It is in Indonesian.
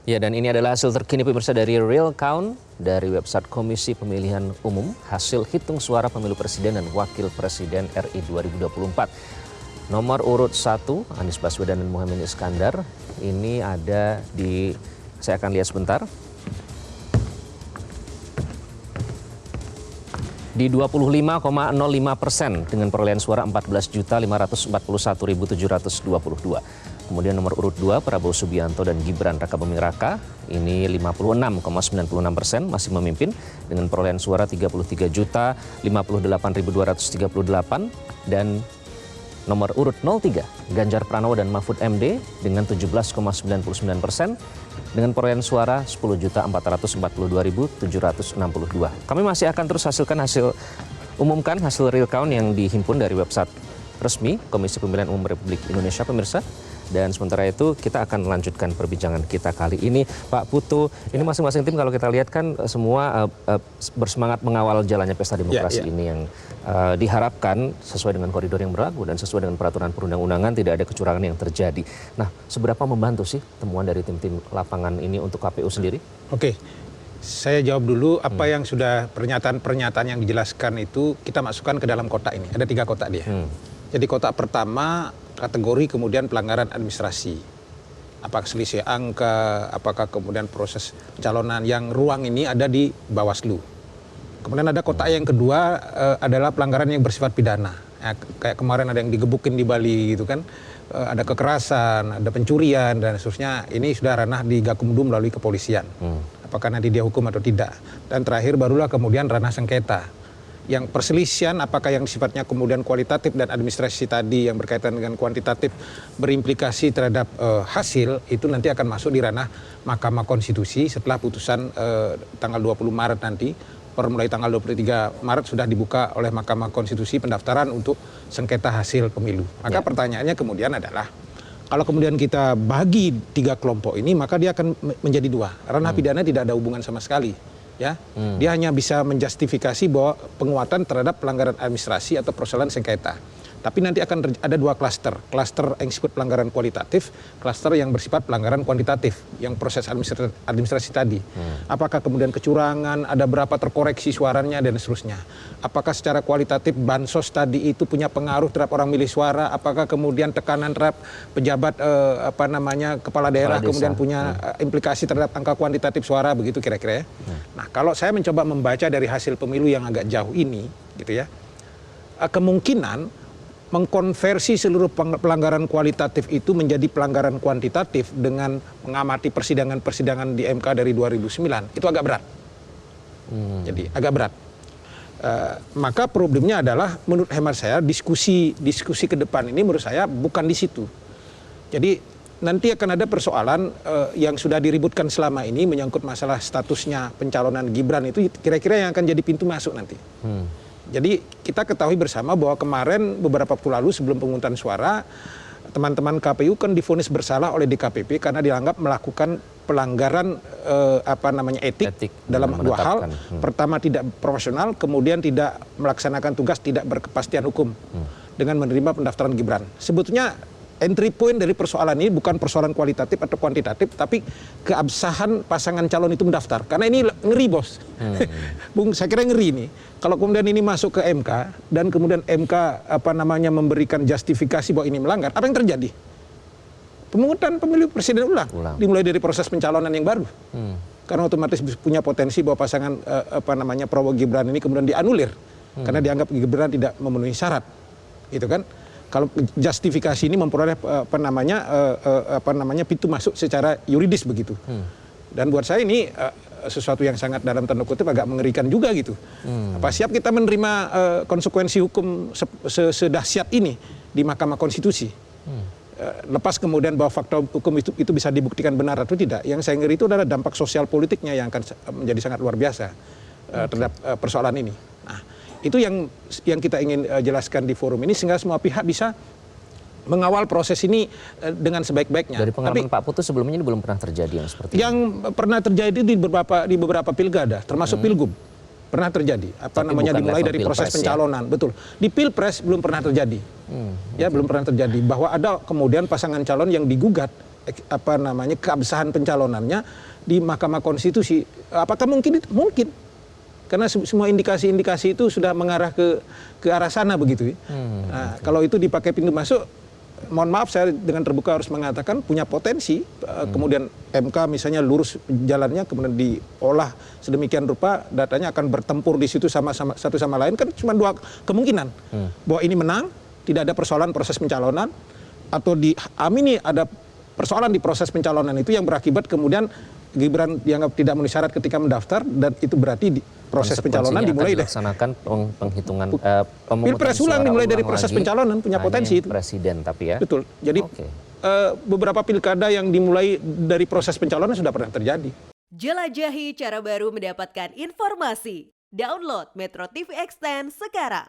Ya, dan ini adalah hasil terkini pemirsa dari Real Count dari website Komisi Pemilihan Umum, hasil hitung suara pemilu presiden dan wakil presiden RI 2024. Nomor urut 1, Anies Baswedan dan Muhaimin Iskandar, ini ada di, saya akan lihat sebentar, di 25,05% dengan perolehan suara 14.541.722. Kemudian nomor urut 2, Prabowo Subianto dan Gibran Rakabuming Raka, ini 56,96%, masih memimpin dengan perolehan suara 33.058.238. Dan nomor urut 03, Ganjar Pranowo dan Mahfud MD dengan 17,99%, dengan perolehan suara 10.442.762. Kami masih akan terus umumkan hasil real count yang dihimpun dari website resmi Komisi Pemilihan Umum Republik Indonesia, pemirsa. Dan sementara itu kita akan melanjutkan perbincangan kita kali ini. Pak Putu, ini masing-masing tim kalau kita lihat kan semua bersemangat mengawal jalannya pesta demokrasi ini yang diharapkan sesuai dengan koridor yang berlaku dan sesuai dengan peraturan perundang-undangan, tidak ada kecurangan yang terjadi. Nah, seberapa membantu sih temuan dari tim-tim lapangan ini untuk KPU sendiri? Oke, saya jawab dulu apa yang sudah pernyataan-pernyataan yang dijelaskan itu kita masukkan ke dalam kotak ini. Ada 3 kotak dia. Jadi kotak pertama kategori kemudian pelanggaran administrasi. Apakah selisih angka, apakah kemudian proses pencalonan, yang ruang ini ada di Bawaslu. Kemudian ada kotak yang kedua adalah pelanggaran yang bersifat pidana. Ya, kayak kemarin ada yang digebukin di Bali gitu kan. Ada kekerasan, ada pencurian dan seterusnya. Ini sudah ranah di Gakumdu melalui kepolisian. Apakah nanti dia hukum atau tidak. Dan terakhir barulah kemudian ranah sengketa. Yang perselisihan apakah yang sifatnya kemudian kualitatif dan administrasi tadi yang berkaitan dengan kuantitatif berimplikasi terhadap hasil, itu nanti akan masuk di ranah Mahkamah Konstitusi setelah putusan tanggal 20 Maret nanti. Mulai tanggal 23 Maret sudah dibuka oleh Mahkamah Konstitusi pendaftaran untuk sengketa hasil pemilu. Maka pertanyaannya kemudian adalah, kalau kemudian kita bagi 3 kelompok ini, maka dia akan menjadi 2. Ranah pidana tidak ada hubungan sama sekali. Ya, dia hanya bisa menjustifikasi bahwa penguatan terhadap pelanggaran administrasi atau persoalan sengketa. Tapi nanti akan ada 2 klaster yang disebut pelanggaran kualitatif, klaster yang bersifat pelanggaran kuantitatif, yang proses administrasi tadi. Apakah kemudian kecurangan, ada berapa terkoreksi suaranya dan seterusnya. Apakah secara kualitatif bansos tadi itu punya pengaruh terhadap orang milih suara, apakah kemudian tekanan terhadap pejabat kepala daerah kemudian punya implikasi terhadap angka kuantitatif suara, begitu kira-kira ya. Nah, kalau saya mencoba membaca dari hasil pemilu yang agak jauh ini gitu ya, kemungkinan mengkonversi seluruh pelanggaran kualitatif itu menjadi pelanggaran kuantitatif dengan mengamati persidangan-persidangan di MK dari 2009 itu agak berat. Jadi agak berat. Maka problemnya adalah menurut hemat saya diskusi ke depan ini menurut saya bukan di situ. Jadi nanti akan ada persoalan yang sudah diributkan selama ini menyangkut masalah statusnya pencalonan Gibran itu kira-kira yang akan jadi pintu masuk nanti. Jadi kita ketahui bersama bahwa kemarin beberapa waktu lalu sebelum pemungutan suara, teman-teman KPU kan divonis bersalah oleh DKPP karena dianggap melakukan pelanggaran etik dalam 2 hal. Pertama tidak profesional, kemudian tidak melaksanakan tugas, tidak berkepastian hukum dengan menerima pendaftaran Gibran. Sebetulnya entry point dari persoalan ini bukan persoalan kualitatif atau kuantitatif, tapi keabsahan pasangan calon itu mendaftar. Karena ini ngeri, bos. Bung, saya kira ngeri ini. Kalau kemudian ini masuk ke MK dan kemudian MK memberikan justifikasi bahwa ini melanggar, apa yang terjadi? Pemungutan pemilu presiden ulang. Dimulai dari proses pencalonan yang baru. Karena otomatis punya potensi bahwa pasangan Prabowo Gibran ini kemudian dianulir karena dianggap Gibran tidak memenuhi syarat. Gitu kan? Kalau justifikasi ini memperoleh pintu masuk secara yuridis begitu. Dan buat saya ini sesuatu yang sangat dalam tanda kutip agak mengerikan juga gitu. Apa siap kita menerima konsekuensi hukum sedahsyat ini di Mahkamah Konstitusi? Lepas kemudian bahwa fakta hukum itu bisa dibuktikan benar atau tidak, yang saya ngeri itu adalah dampak sosial politiknya yang akan menjadi sangat luar biasa terhadap persoalan ini. Nah, itu yang kita ingin jelaskan di forum ini sehingga semua pihak bisa mengawal proses ini dengan sebaik-baiknya. Dari pengalaman Pak Putu sebelumnya ini belum pernah terjadi yang seperti yang ini. Pernah terjadi di beberapa pilkada, termasuk Pilgub. Pernah terjadi. Dimulai dari proses pencalonan, ya? Betul. Di Pilpres belum pernah terjadi. Ya, belum pernah terjadi bahwa ada kemudian pasangan calon yang digugat keabsahan pencalonannya di Mahkamah Konstitusi. Apakah mungkin? Mungkin. Karena semua indikasi-indikasi itu sudah mengarah ke arah sana begitu. Nah, kalau itu dipakai pintu masuk, mohon maaf saya dengan terbuka harus mengatakan punya potensi. Kemudian MK misalnya lurus jalannya, kemudian diolah sedemikian rupa, datanya akan bertempur di situ satu sama lain, kan cuma dua kemungkinan. Bahwa ini menang, tidak ada persoalan proses pencalonan, atau diamini ada persoalan di proses pencalonan itu yang berakibat kemudian Gibran dianggap tidak memenuhi syarat ketika mendaftar, dan itu berarti proses pencalonan dimulai dari dilaksanakan penghitungan Pilpres ulang dimulai dari proses pencalonan, punya potensi itu. Presiden tapi ya. Betul. Jadi beberapa pilkada yang dimulai dari proses pencalonan sudah pernah terjadi. Jelajahi cara baru mendapatkan informasi. Download Metro TV Extend sekarang.